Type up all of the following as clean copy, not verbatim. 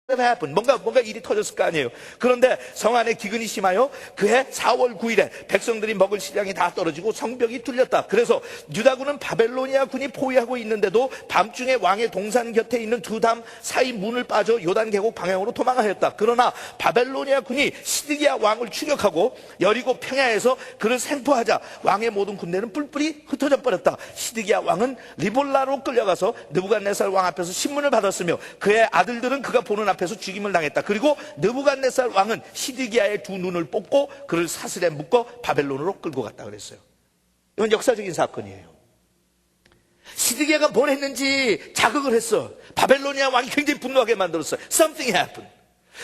뭔가 일이 터졌을 거 아니에요. 그런데 성 안에 기근이 심하여 그해 4월 9일에 백성들이 먹을 식량이 다 떨어지고 성벽이 뚫렸다. 그래서 유다군은 바벨로니아 군이 포위하고 있는데도 밤중에 왕의 동산 곁에 있는 두 담 사이 문을 빠져 요단 계곡 방향으로 도망하였다. 그러나 바벨로니아 군이 시드기야 왕을 추격하고 여리고 평야에서 그를 생포하자 왕의 모든 군대는 뿔뿔이 흩어져 버렸다. 시드기야 왕은 리볼라로 끌려가서 느부갓네살 왕 앞에서 신문을 받았으며 그의 아들들은 그가 보는 앞에서 죽임을 당했다. 그리고 느부갓네살 왕은 시드기야의 두 눈을 뽑고 그를 사슬에 묶어 바벨론으로 끌고 갔다 그랬어요. 이건 역사적인 사건이에요. 시드기야가 뭘 했는지 자극을 했어. 바벨로니아 왕이 굉장히 분노하게 만들었어요. Something happened.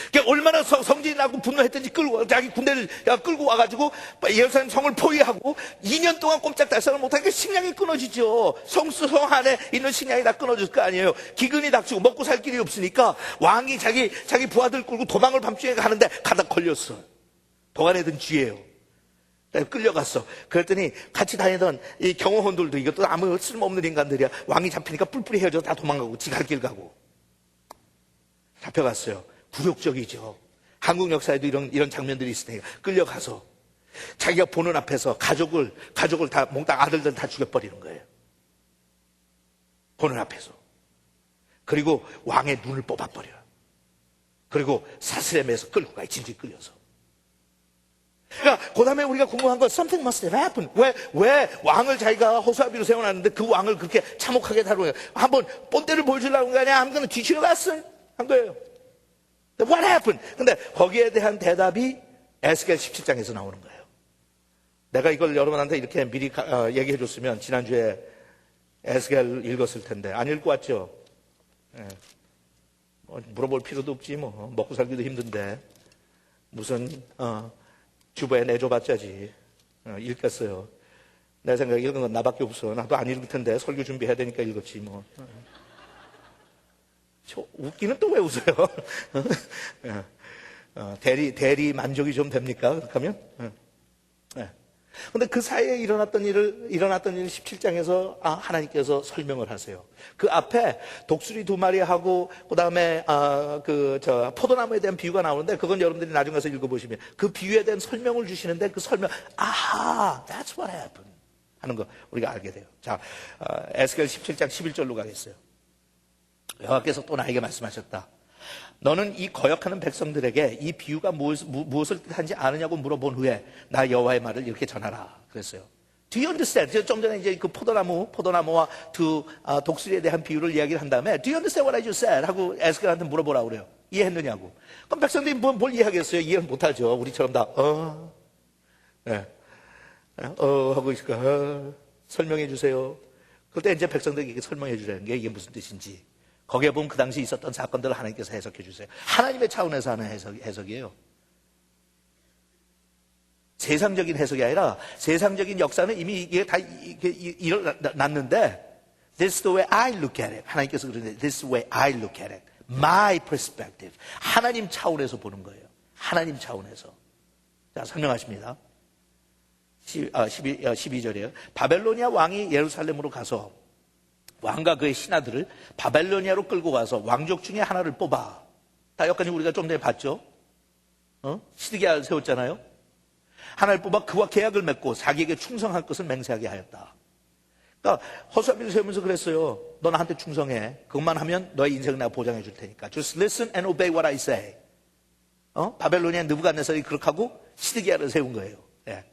그러니까 얼마나 성질이 나고 분노했든지 자기 군대를 끌고 와가지고 예루살렘 성을 포위하고 2년 동안 꼼짝 달싹을 못하니까 식량이 끊어지죠. 성 안에 있는 식량이 다 끊어질 거 아니에요. 기근이 닥치고 먹고 살 길이 없으니까 왕이 자기 부하들 끌고 도망을 밤중에 가는데 가다 걸렸어. 도간에든 쥐예요. 끌려갔어. 그랬더니 같이 다니던 이 경호원들도 이것도 아무 쓸모없는 인간들이야. 왕이 잡히니까 뿔뿔이 헤어져서 다 도망가고 지 갈 길 가고 잡혀갔어요. 굴욕적이죠. 한국 역사에도 이런 장면들이 있으니까 끌려가서 자기가 보는 앞에서 가족을 다 몽땅 아들들 다 죽여버리는 거예요. 보는 앞에서. 그리고 왕의 눈을 뽑아버려. 그리고 사슬에 매서 끌고 가요. 진짜 끌려서. 그러니까 그 다음에 우리가 궁금한 건 something must have happened. 왜 왕을 자기가 호수아비로 세워놨는데 그 왕을 그렇게 참혹하게 다루는 거예요. 한번 본때를 보여주려고 한 거 아니야? 한번 뒤치러 갔어 한 거예요. What happened? 근데 거기에 대한 대답이 에스겔 17장에서 나오는 거예요. 내가 이걸 여러분한테 이렇게 미리 얘기해 줬으면 지난주에 에스겔 읽었을 텐데 안 읽고 왔죠? 예. 물어볼 필요도 없지 뭐. 먹고 살기도 힘든데 무슨 주부에 내줘봤자지. 읽겠어요. 내 생각에 읽은 건 나밖에 없어. 나도 안 읽을 텐데 설교 준비해야 되니까 읽었지 뭐. 웃기는 또 왜 웃어요? 대리 만족이 좀 됩니까? 그렇게 하면? 근데 그 사이에 일어났던 일을 17장에서 하나님께서 설명을 하세요. 그 앞에 독수리 2마리하고 그 다음에 포도나무에 대한 비유가 나오는데 그건 여러분들이 나중에 가서 읽어보시면 그 비유에 대한 설명을 주시는데 그 설명 that's what happened 하는 거 우리가 알게 돼요. 자, 에스겔 17장 11절로 가겠어요. 여호와께서 또 나에게 말씀하셨다. 너는 이 거역하는 백성들에게 이 비유가 무엇을 뜻한지 아느냐고 물어본 후에 나 여호와의 말을 이렇게 전하라 그랬어요. Do you understand? 좀 전에 이제 그 포도나무와 두 독수리에 대한 비유를 이야기를 한 다음에 Do you understand what I just said? 하고 에스겔한테 물어보라고 그래요. 이해했느냐고. 그럼 백성들이 뭘 이해하겠어요? 이해는 못하죠. 우리처럼 다 하고 있을까? 설명해 주세요. 그때 이제 백성들에게 설명해 주라는 게 이게 무슨 뜻인지. 거기에 보면 그 당시 있었던 사건들을 하나님께서 해석해 주세요. 하나님의 차원에서 하는 해석이에요. 세상적인 해석이 아니라 세상적인 역사는 이미 이게 다 일어났는데 This is the way I look at it. 하나님께서 그러는데 This is the way I look at it. My perspective. 하나님 차원에서 보는 거예요. 하나님 차원에서. 자, 설명하십니다. 12절이에요. 바벨로니아 왕이 예루살렘으로 가서 왕과 그의 신하들을 바벨로니아로 끌고 가서 왕족 중에 하나를 뽑아. 다 여기까지 우리가 좀 전에 봤죠? 시드기야를 세웠잖아요. 하나를 뽑아 그와 계약을 맺고 자기에게 충성할 것을 맹세하게 하였다. 그러니까 호수아비를 세우면서 그랬어요. 너 나한테 충성해. 그것만 하면 너의 인생을 내가 보장해 줄 테니까. Just listen and obey what I say. 바벨로니아 느부갓네살이 그렇게 하고 시드기야를 세운 거예요. 예.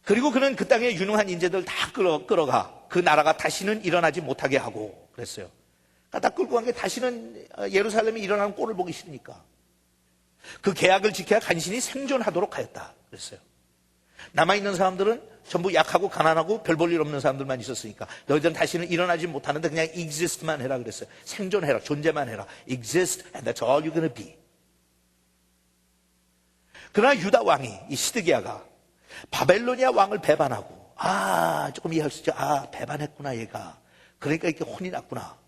그리고 그는 그 땅에 유능한 인재들 다 끌어가 그 나라가 다시는 일어나지 못하게 하고 그랬어요. 다 끌고 간 게 다시는 예루살렘이 일어나는 꼴을 보기 싫으니까 그 계약을 지켜야 간신히 생존하도록 하였다 그랬어요. 남아있는 사람들은 전부 약하고 가난하고 별 볼 일 없는 사람들만 있었으니까 너희들은 다시는 일어나지 못하는데 그냥 exist만 해라 그랬어요. 생존해라, 존재만 해라. Exist and that's all you're gonna be. 그러나 유다 왕이 이 시드기야가 바벨로니아 왕을 배반하고 조금 이해할 수 있죠. 배반했구나 얘가. 그러니까 이렇게 혼이 났구나.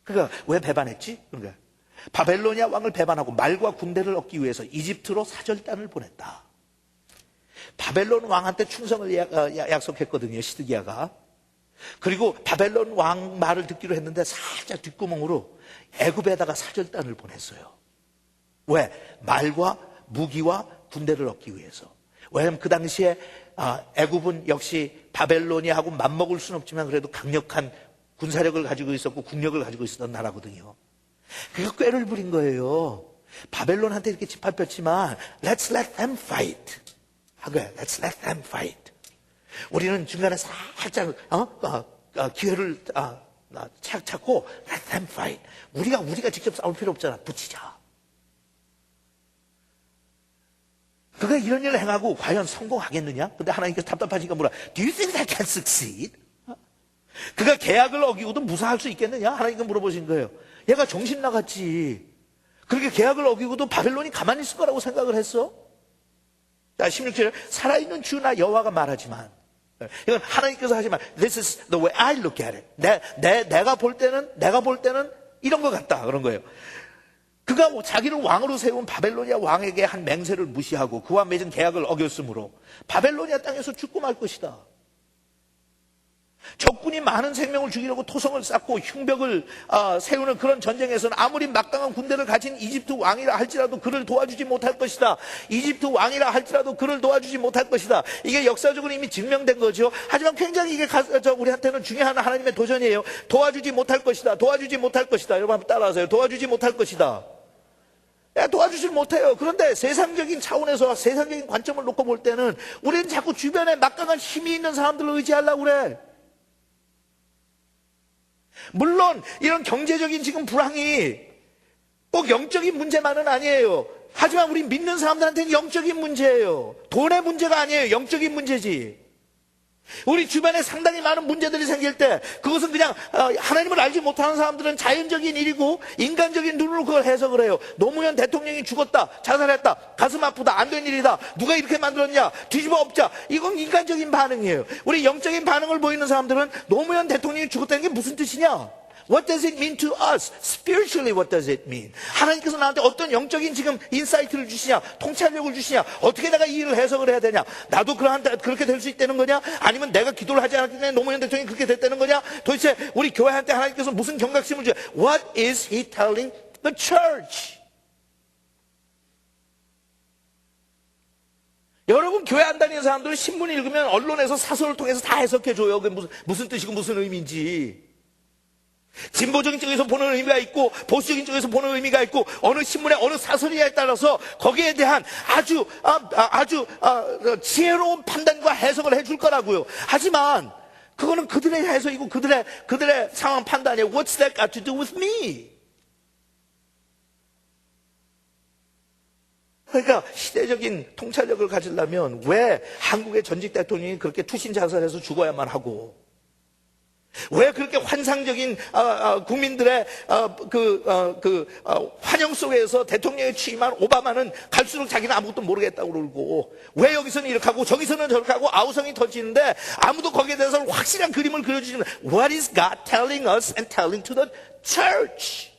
그러니까 왜 배반했지? 그러니까 바벨로니아 왕을 배반하고 말과 군대를 얻기 위해서 이집트로 사절단을 보냈다. 바벨론 왕한테 충성을 약속했거든요. 시드기야가. 그리고 바벨론 왕 말을 듣기로 했는데 살짝 뒷구멍으로 애굽에다가 사절단을 보냈어요. 왜? 말과 무기와 군대를 얻기 위해서. 왜냐하면 그 당시에 애굽은 역시 바벨로니아하고 맞먹을 수는 없지만 그래도 강력한 군사력을 가지고 있었고 국력을 가지고 있었던 나라거든요. 그래서 꾀를 부린 거예요. 바벨론한테 이렇게 짓밟혔지만 Let's let them fight. 하고요. Let's let them fight. 우리는 중간에 살짝 기회를 찾고 Let them fight. 우리가 직접 싸울 필요 없잖아. 붙이자. 그가 이런 일을 행하고 과연 성공하겠느냐? 근데 하나님께서 답답하시니까 뭐라? Do you think that can succeed? 그가 계약을 어기고도 무사할 수 있겠느냐? 하나님께 물어보신 거예요. 얘가 정신 나갔지. 그렇게 계약을 어기고도 바벨론이 가만히 있을 거라고 생각을 했어? 자, 16절 살아있는 주 나 여호와가 말하지만 이건 하나님께서 하지만 This is the way I look at it. 내가 볼 때는 이런 것 같다. 그런 거예요. 그가 자기를 왕으로 세운 바벨로니아 왕에게 한 맹세를 무시하고 그와 맺은 계약을 어겼으므로 바벨로니아 땅에서 죽고 말 것이다. 적군이 많은 생명을 죽이려고 토성을 쌓고 흉벽을 세우는 그런 전쟁에서는 아무리 막강한 군대를 가진 이집트 왕이라 할지라도 그를 도와주지 못할 것이다. 이집트 왕이라 할지라도 그를 도와주지 못할 것이다. 이게 역사적으로 이미 증명된 거죠. 하지만 굉장히 이게 우리한테는 중요한 하나님의 도전이에요. 도와주지 못할 것이다. 도와주지 못할 것이다. 여러분 한번 따라하세요. 도와주지 못할 것이다. 도와주질 못해요. 그런데 세상적인 차원에서 세상적인 관점을 놓고 볼 때는 우리는 자꾸 주변에 막강한 힘이 있는 사람들을 의지하려고 그래. 물론 이런 경제적인 지금 불황이 꼭 영적인 문제만은 아니에요. 하지만 우리 믿는 사람들한테는 영적인 문제예요. 돈의 문제가 아니에요. 영적인 문제지. 우리 주변에 상당히 많은 문제들이 생길 때 그것은 그냥 하나님을 알지 못하는 사람들은 자연적인 일이고 인간적인 눈으로 그걸 해석을 해요. 노무현 대통령이 죽었다, 자살했다, 가슴 아프다, 안 된 일이다, 누가 이렇게 만들었냐, 뒤집어 엎자. 이건 인간적인 반응이에요. 우리 영적인 반응을 보이는 사람들은 노무현 대통령이 죽었다는 게 무슨 뜻이냐? What does it mean to us? Spiritually, what does it mean? 하나님께서 나한테 어떤 영적인 지금 인사이트를 주시냐, 통찰력을 주시냐, 어떻게 내가 이 일을 해석을 해야 되냐? 나도 그렇게 될 수 있다는 거냐? 아니면 내가 기도를 하지 않았기 때문에 노무현 대통령이 그렇게 됐다는 거냐? 도대체 우리 교회한테 하나님께서 무슨 경각심을 줘요? What is he telling the church? 여러분 교회 안 다니는 사람들은 신문 읽으면 언론에서 사설을 통해서 다 해석해 줘요. 그게 무슨 뜻이고 무슨 의미인지. 진보적인 쪽에서 보는 의미가 있고 보수적인 쪽에서 보는 의미가 있고 어느 신문의 어느 사설이냐에 따라서 거기에 대한 아주 지혜로운 판단과 해석을 해줄 거라고요. 하지만 그거는 그들의 해석이고 그들의 상황 판단이에요. What's that got to do with me? 그러니까 시대적인 통찰력을 가지려면 왜 한국의 전직 대통령이 그렇게 투신 자살해서 죽어야만 하고 왜 그렇게 환상적인 국민들의 환영 속에서 대통령에 취임한 오바마는 갈수록 자기는 아무것도 모르겠다고 그러고 왜 여기서는 이렇게 하고 저기서는 저렇게 하고 아우성이 터지는데 아무도 거기에 대해서 확실한 그림을 그려주시는 What is God telling us and telling to the church?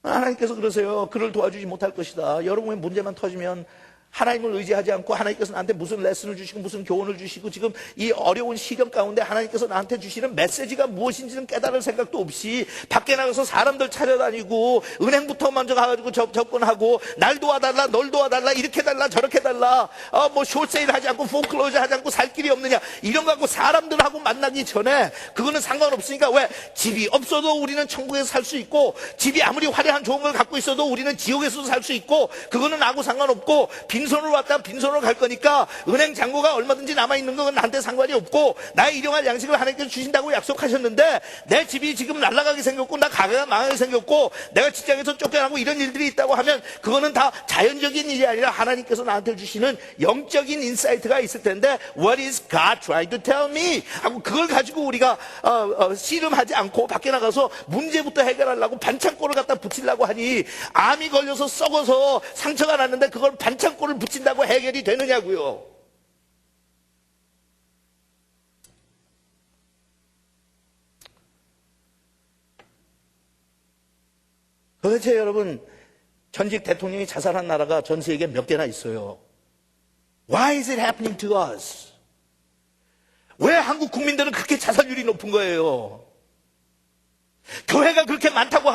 하나님께서 그러세요. 그를 도와주지 못할 것이다. 여러분의 문제만 터지면 하나님을 의지하지 않고 하나님께서 나한테 무슨 레슨을 주시고 무슨 교훈을 주시고 지금 이 어려운 시련 가운데 하나님께서 나한테 주시는 메시지가 무엇인지는 깨달을 생각도 없이 밖에 나가서 사람들 찾아다니고 은행부터 먼저 가가지고 접근하고 날 도와달라 널 도와달라 이렇게 달라 저렇게 달라 뭐 숏세일 하지 않고 포클로즈 하지 않고 살 길이 없느냐 이런 거 갖고 사람들하고 만나기 전에 그거는 상관없으니까 왜 집이 없어도 우리는 천국에서 살 수 있고 집이 아무리 화려한 좋은 걸 갖고 있어도 우리는 지옥에서도 살 수 있고 그거는 나하고 상관없고 빈손으로 왔다 빈손으로 갈 거니까 은행 잔고가 얼마든지 남아있는 건 나한테 상관이 없고 나의 일용할 양식을 하나님께서 주신다고 약속하셨는데 내 집이 지금 날아가게 생겼고 나 가게가 망하게 생겼고 내가 직장에서 쫓겨나고 이런 일들이 있다고 하면 그거는 다 자연적인 일이 아니라 하나님께서 나한테 주시는 영적인 인사이트가 있을 텐데 What is God trying to tell me? 하고 그걸 가지고 우리가 씨름하지 않고 밖에 나가서 문제부터 해결하려고 반창고를 갖다 붙이려고 하니 암이 걸려서 썩어서 상처가 났는데 그걸 반창고를 붙인다고 해결이 되느냐고요. 도대체 여러분 전직 대통령이 자살한 나라가 전 세계에 몇 개나 있어요. Why is it happening to us? 왜 한국 국민들은 그렇게 자살률이 높은 거예요? 교회가 그렇게 많다고 하고